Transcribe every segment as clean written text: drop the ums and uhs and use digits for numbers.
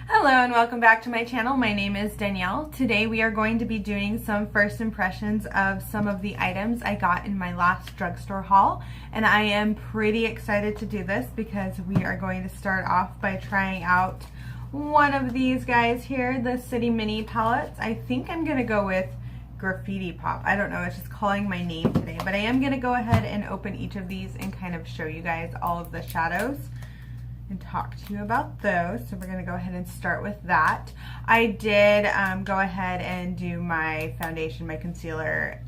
Hello and welcome back to my channel. My name is Danielle. Today we are going to be doing some first impressions of some of the items I got in my last drugstore haul, and I am pretty excited to do this because we are going to start off by trying out one of these guys here, the City Mini palettes. I think I'm going to go with Graffiti Pop. I don't know, it's just calling my name today, but I am going to go ahead and open each of these and kind of show you guys all of the shadows and talk to you about those. So we're going to go ahead and start with that. I did go ahead and do my foundation, my concealer,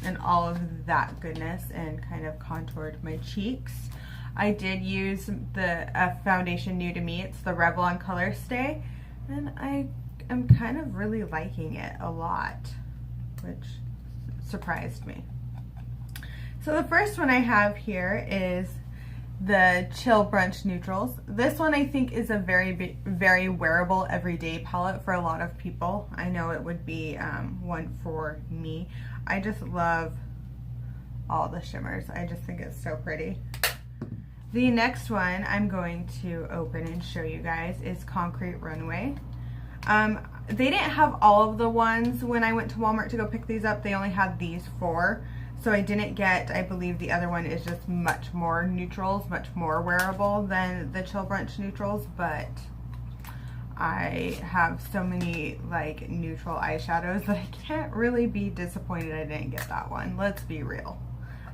and all of that goodness, and kind of contoured my cheeks. I did use the foundation new to me. It's the Revlon Color Stay, and I am kind of really liking it a lot, which surprised me. So the first one I have here is the Chill Brunch Neutrals. This one I think is a very wearable everyday palette for a lot of people. I know it would be one for me. I just love all the shimmers. I just think it's so pretty. The next one I'm going to open and show you guys is Concrete Runway. They didn't have all of the ones when I went to Walmart to go pick these up. They only had these 4. So I didn't get, I believe the other one is just much more neutrals, much more wearable than the Chill Brunch Neutrals, but I have so many like neutral eyeshadows that I can't really be disappointed I didn't get that one. Let's be real.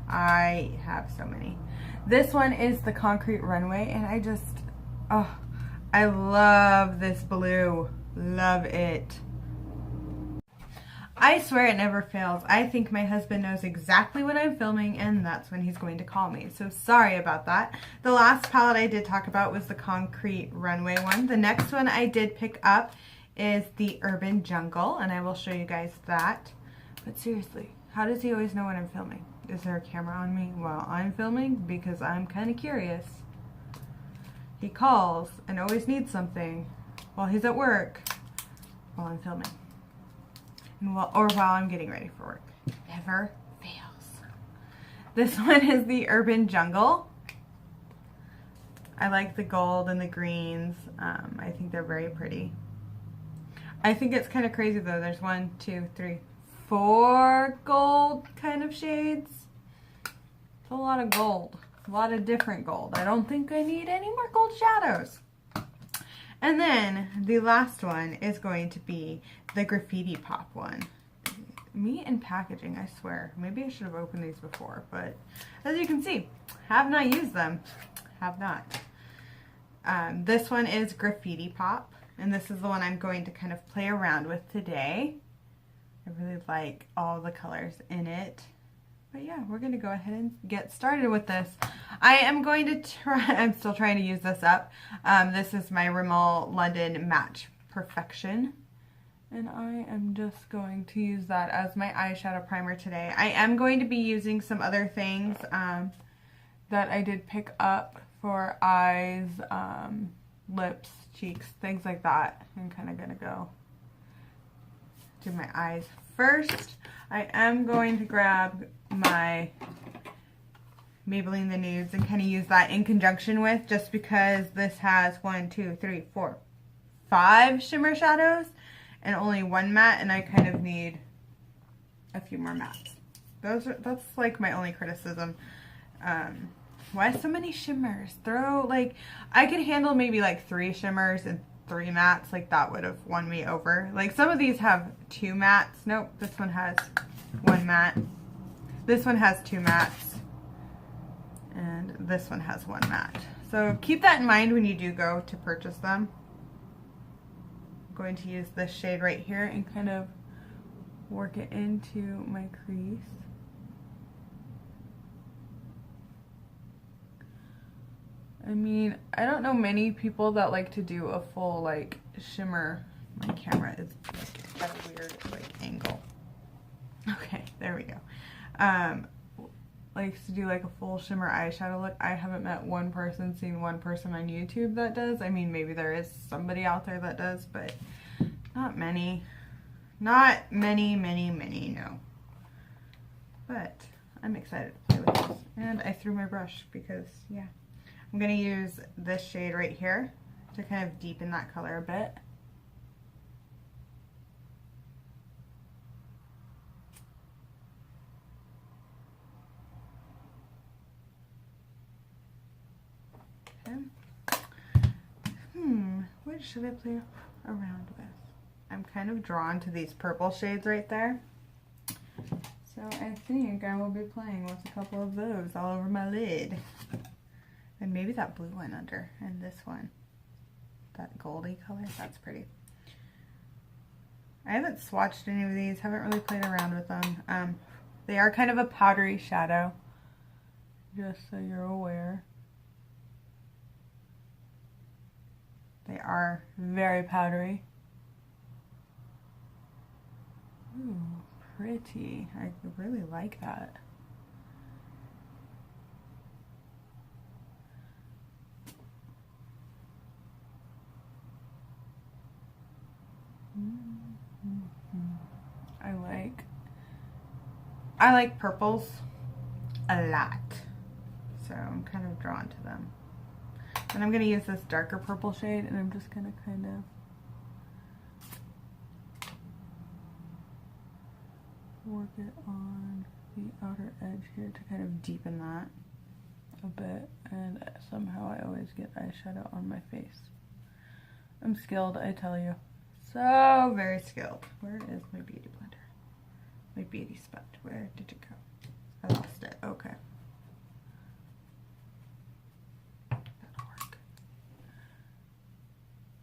I have so many. This one is the Concrete Runway, and I just, oh, I love this blue. Love it. I swear it never fails. I think my husband knows exactly when I'm filming, and that's when he's going to call me. So sorry about that. The last palette I did talk about was the Concrete Runway one. The next one I did pick up is the Urban Jungle, and I will show you guys that. But seriously, how does he always know when I'm filming? Is there a camera on me while I'm filming? Because I'm kind of curious. He calls and always needs something while he's at work, while I'm filming. Or while I'm getting ready for work. Never fails. This one is the Urban Jungle. I like the gold and the greens. I think they're very pretty. I think it's kind of crazy though. There's 1, 2, 3, 4 gold kind of shades. It's a lot of gold. A lot of different gold. I don't think I need any more gold shadows. And then the last one is going to be the Graffiti Pop one. Me and packaging, I swear. Maybe I should have opened these before, but as you can see, have not used them. Have not. This one is Graffiti Pop, and this is the one I'm going to kind of play around with today. I really like all the colors in it. But yeah, we're going to go ahead and get started with this. I am going to try, I'm still trying to use this up. This is my Rimmel London Match Perfection. And I am just going to use that as my eyeshadow primer today. I am going to be using some other things that I did pick up for eyes, lips, cheeks, things like that. I'm kind of going to go do my eyes first. I am going to grab my Maybelline The Nudes and kind of use that in conjunction with, just because this has 1, 2, 3, 4, 5 shimmer shadows and only 1 matte, and I kind of need a few more mattes. That's like my only criticism. Why so many shimmers? I could handle maybe like 3 shimmers and 3 mattes. Like that would have won me over. Like some of these have 2 mattes. Nope, this one has 1 matte. This one has 2 mattes, and this one has 1 matte. So keep that in mind when you do go to purchase them. I'm going to use this shade right here and kind of work it into my crease. I mean, I don't know many people that like to do a full like shimmer. My camera is like at a weird like angle. Okay, there we go. Likes to do like a full shimmer eyeshadow look. I haven't met one person, seen one person on YouTube that does. I mean, maybe there is somebody out there that does, but not many. Not many, no. But I'm excited to play with this. And I threw my brush because, yeah. I'm going to use this shade right here to kind of deepen that color a bit. What should I play around with? I'm kind of drawn to these purple shades right there. So I think I will be playing with a couple of those all over my lid. And maybe that blue one under, and this one. That goldy color, that's pretty. I haven't swatched any of these, haven't really played around with them. They are kind of a powdery shadow, just so you're aware. They are very powdery. Ooh, pretty. I really like that. I like purples a lot, so I'm kind of drawn to them. And I'm going to use this darker purple shade, and I'm just going to kind of work it on the outer edge here to kind of deepen that a bit. And somehow I always get eyeshadow on my face. I'm skilled, I tell you. So very skilled. Where is my beauty blender? My beauty sponge. Where did it go? I lost it. Okay.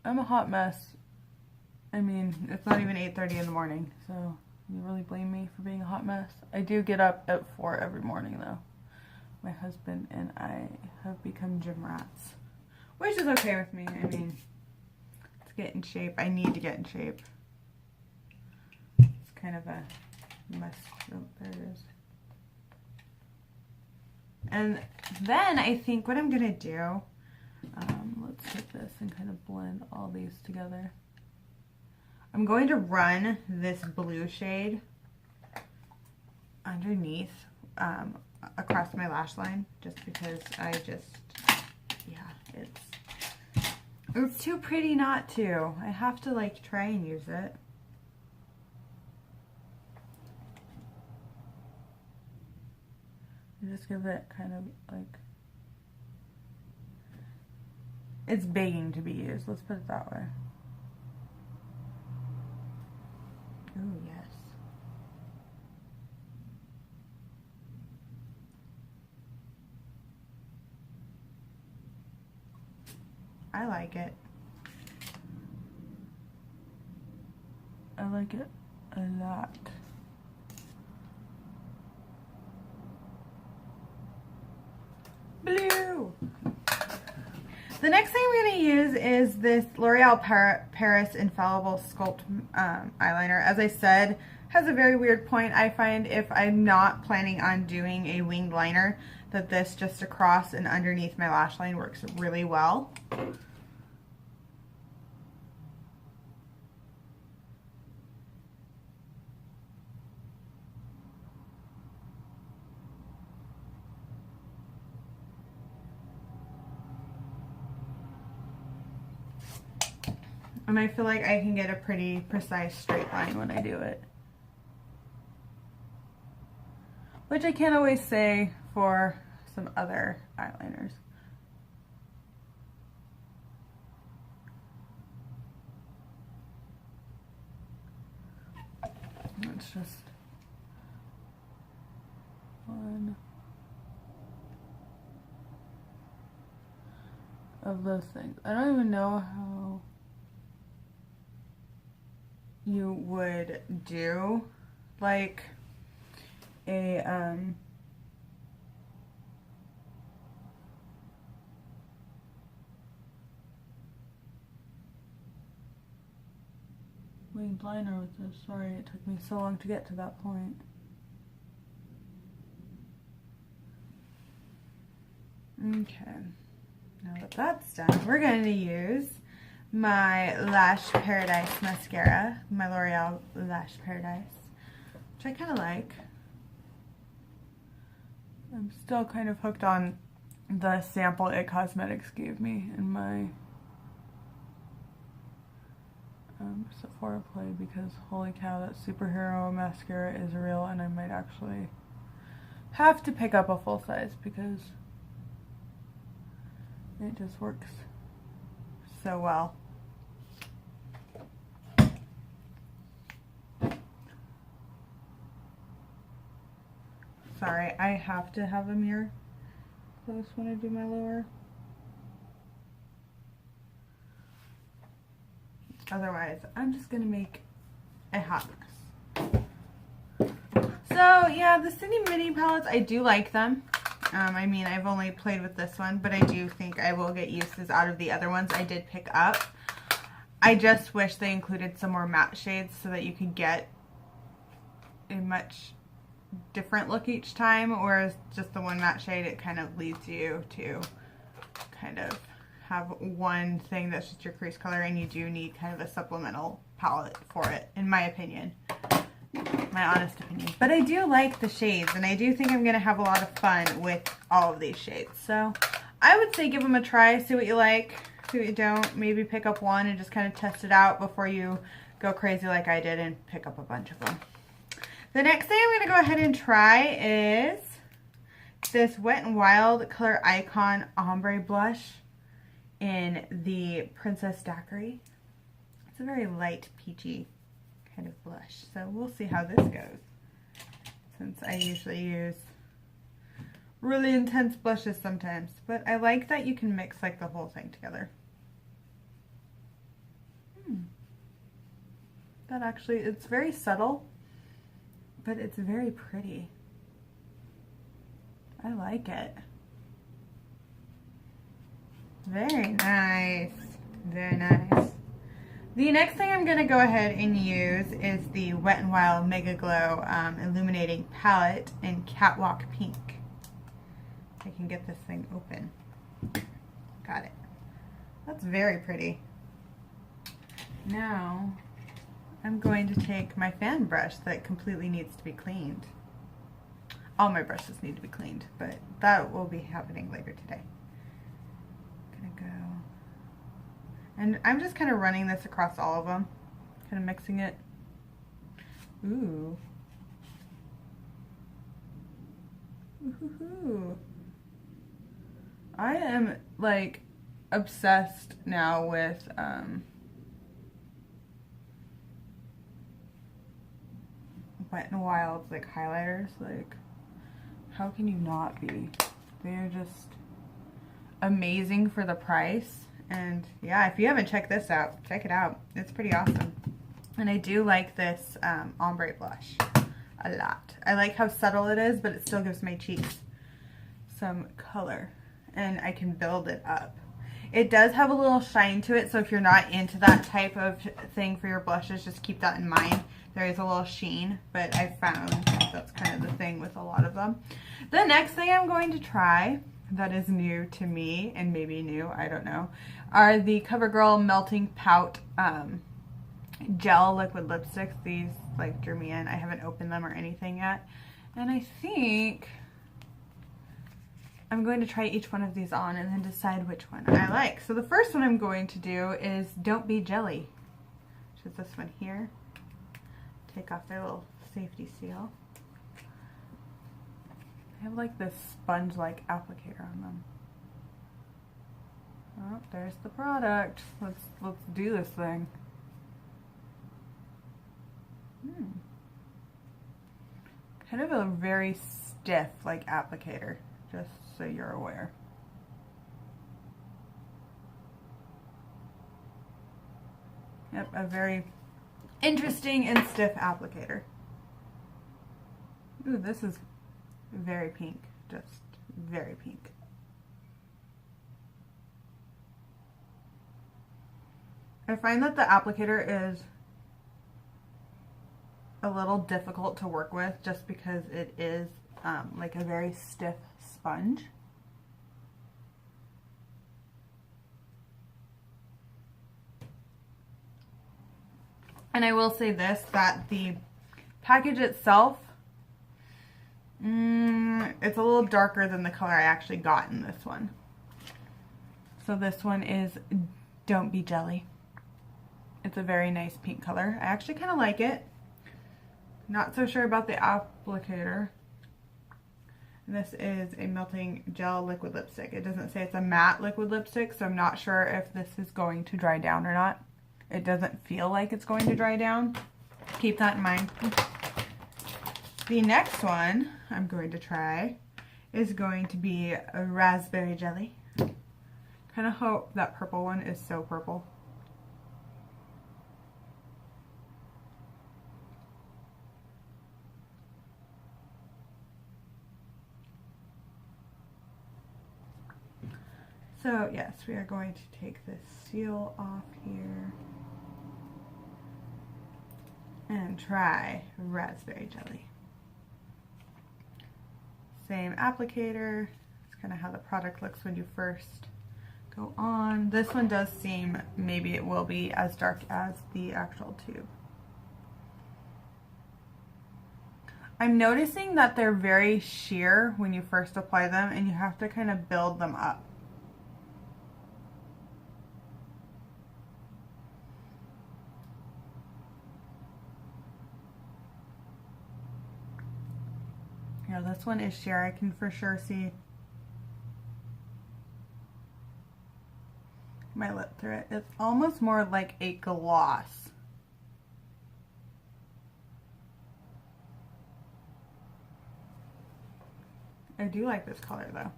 I'm a hot mess. I mean, it's not even 8:30 in the morning, so you really blame me for being a hot mess? I do get up at 4 every morning, though. My husband and I have become gym rats, which is okay with me. I mean, to get in shape, I need to get in shape. It's kind of a mess. Oh, there it is. And then I think what I'm gonna do, let's take this and kind of blend all these together. I'm going to run this blue shade underneath, across my lash line, just because yeah, it's too pretty not to. I have to like try and use it. You just give it kind of like, it's begging to be used, let's put it that way. Oh yes. I like it. I like it a lot. Blue! The next thing I'm going to use is this L'Oreal Paris Infallible Sculpt eyeliner. As I said, has a very weird point. I find if I'm not planning on doing a winged liner, that this just across and underneath my lash line works really well. And I feel like I can get a pretty precise straight line when I do it. Which I can't always say for some other eyeliners. It's just one of those things. I don't even know how you would do like a winged liner with this. Sorry, it took me so long to get to that point. Okay, now that that's done, we're going to use my Lash Paradise mascara, my L'Oreal Lash Paradise, which I kind of like. I'm still kind of hooked on the sample It Cosmetics gave me in my Sephora play because holy cow, that superhero mascara is real, and I might actually have to pick up a full size because it just works so well. Sorry, I have to have a mirror close when I do my lower. Otherwise, I'm just gonna make a hot mess. So yeah, the City Mini palettes, I do like them. I mean, I've only played with this one, but I do think I will get uses out of the other ones I did pick up. I just wish they included some more matte shades so that you could get a much different look each time, whereas just the one matte shade, it kind of leads you to kind of have one thing that's just your crease color, and you do need kind of a supplemental palette for it, in my opinion. My honest opinion. But I do like the shades, and I do think I'm going to have a lot of fun with all of these shades. So I would say give them a try, see what you like, see what you don't. Maybe pick up one and just kind of test it out before you go crazy like I did and pick up a bunch of them. The next thing I'm going to go ahead and try is this Wet n Wild Color Icon Ombre Blush in the Princess Daiquiri. It's a very light peachy kind of blush, so we'll see how this goes, since I usually use really intense blushes sometimes, but I like that you can mix like the whole thing together. That actually, it's very subtle, but it's very pretty. I like it. Very nice. Very nice. The next thing I'm going to go ahead and use is the Wet n Wild Mega Glow Illuminating Palette in Catwalk Pink. I can get this thing open. Got it. That's very pretty. Now, I'm going to take my fan brush that completely needs to be cleaned. All my brushes need to be cleaned, but that will be happening later today. And I'm just kind of running this across all of them, kind of mixing it. Ooh. Ooh. I am like obsessed now with Wet n Wild's like highlighters. Like, how can you not be? They're just amazing for the price. And yeah, if you haven't checked this out, check it out. It's pretty awesome. And I do like this ombre blush a lot. I like how subtle it is, but it still gives my cheeks some color. And I can build it up. It does have a little shine to it, so if you're not into that type of thing for your blushes, just keep that in mind. There is a little sheen, but I found that's kind of the thing with a lot of them. The next thing I'm going to try that is new to me, and maybe new, I don't know, are the Covergirl Melting Pout Gel Liquid Lipsticks. These like drew me in. I haven't opened them or anything yet. And I think I'm going to try each one of these on and then decide which one I like. So the first one I'm going to do is Don't Be Jelly, which is this one here. Take off their little safety seal. I have like this sponge-like applicator on them. Oh, there's the product. Let's do this thing. Kind of a very stiff like applicator, just so you're aware. Yep, a very interesting and stiff applicator. Ooh, this is very pink, just very pink. I find that the applicator is a little difficult to work with just because it is like a very stiff sponge. And I will say this, that the package itself, it's a little darker than the color I actually got in this one. So this one is Don't Be Jelly. It's a very nice pink color. I actually kind of like it. Not so sure about the applicator. This is a melting gel liquid lipstick. It doesn't say it's a matte liquid lipstick, so I'm not sure if this is going to dry down or not. It doesn't feel like it's going to dry down. Keep that in mind. The next one I'm going to try is going to be a raspberry jelly. Kind of hope that purple one is so purple. So yes, we are going to take this seal off here and try raspberry jelly. Same applicator. It's kind of how the product looks when you first go on. This one does seem, maybe it will be as dark as the actual tube. I'm noticing that they're very sheer when you first apply them, and you have to kind of build them up. Yeah, this one is sheer. I can for sure see my lip through it. It's almost more like a gloss. I do like this color though.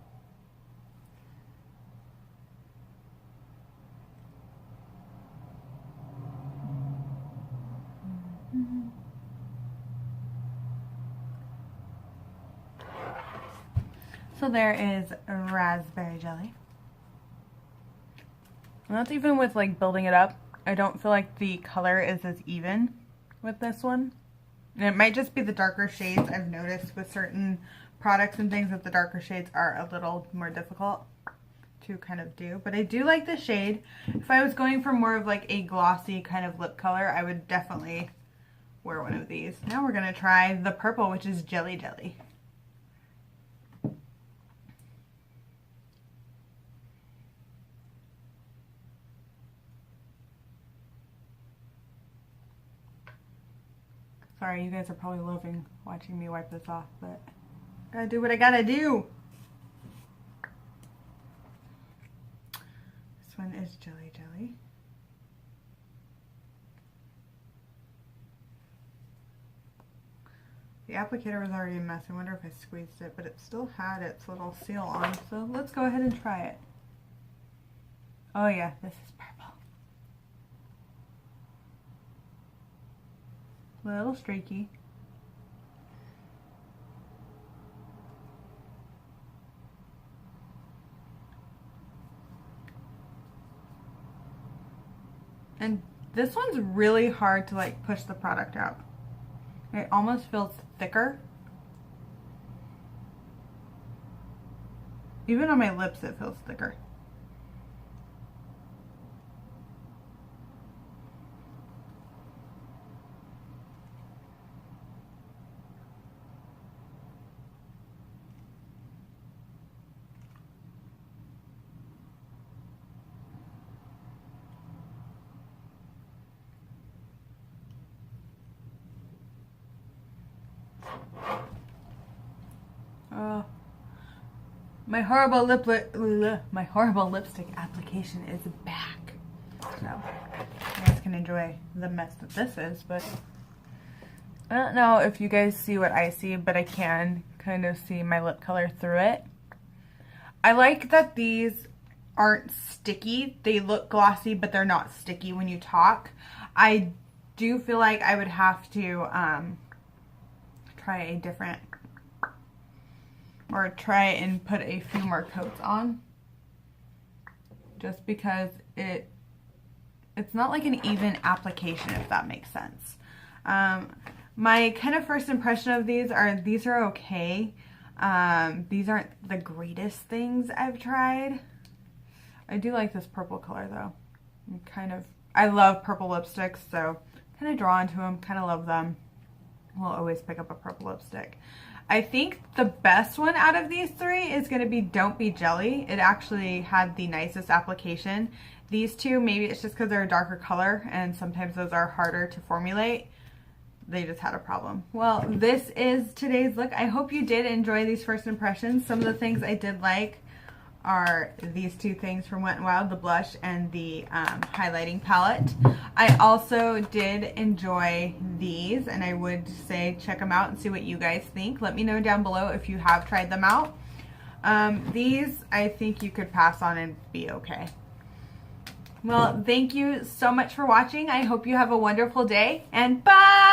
So there is raspberry jelly. And that's even with like building it up. I don't feel like the color is as even with this one. And it might just be the darker shades. I've noticed with certain products and things that the darker shades are a little more difficult to kind of do. But I do like the shade. If I was going for more of like a glossy kind of lip color, I would definitely wear one of these. Now we're going to try the purple, which is Jelly Jelly. Sorry, you guys are probably loving watching me wipe this off, but gotta do what I gotta do. This one is Jelly Jelly. The applicator was already a mess. I wonder if I squeezed it, but it still had its little seal on. So let's go ahead and try it. Oh yeah, this is purple. A little streaky. And this one's really hard to like push the product out. It almost feels thicker. Even on my lips it feels thicker. My horrible lipstick application is back. So you guys can enjoy the mess that this is, but I don't know if you guys see what I see, but I can kind of see my lip color through it. I like that these aren't sticky. They look glossy, but they're not sticky when you talk. I do feel like I would have to try a different, or try and put a few more coats on, just because it's not like an even application, if that makes sense. My kind of first impression of these are okay. These aren't the greatest things I've tried. I do like this purple color though. I love purple lipsticks, so kind of drawn to them, kind of love them. We'll always pick up a purple lipstick. I think the best one out of these three is going to be Don't Be Jelly. It actually had the nicest application. These two, maybe it's just because they're a darker color and sometimes those are harder to formulate. They just had a problem. Well, this is today's look. I hope you did enjoy these first impressions. Some of the things I did like are these two things from Wet n Wild, the blush and the highlighting palette. I also did enjoy these, and I would say check them out and see what you guys think. Let me know down below if you have tried them out. These I think you could pass on and be okay. Well, thank you so much for watching. I hope you have a wonderful day, and bye!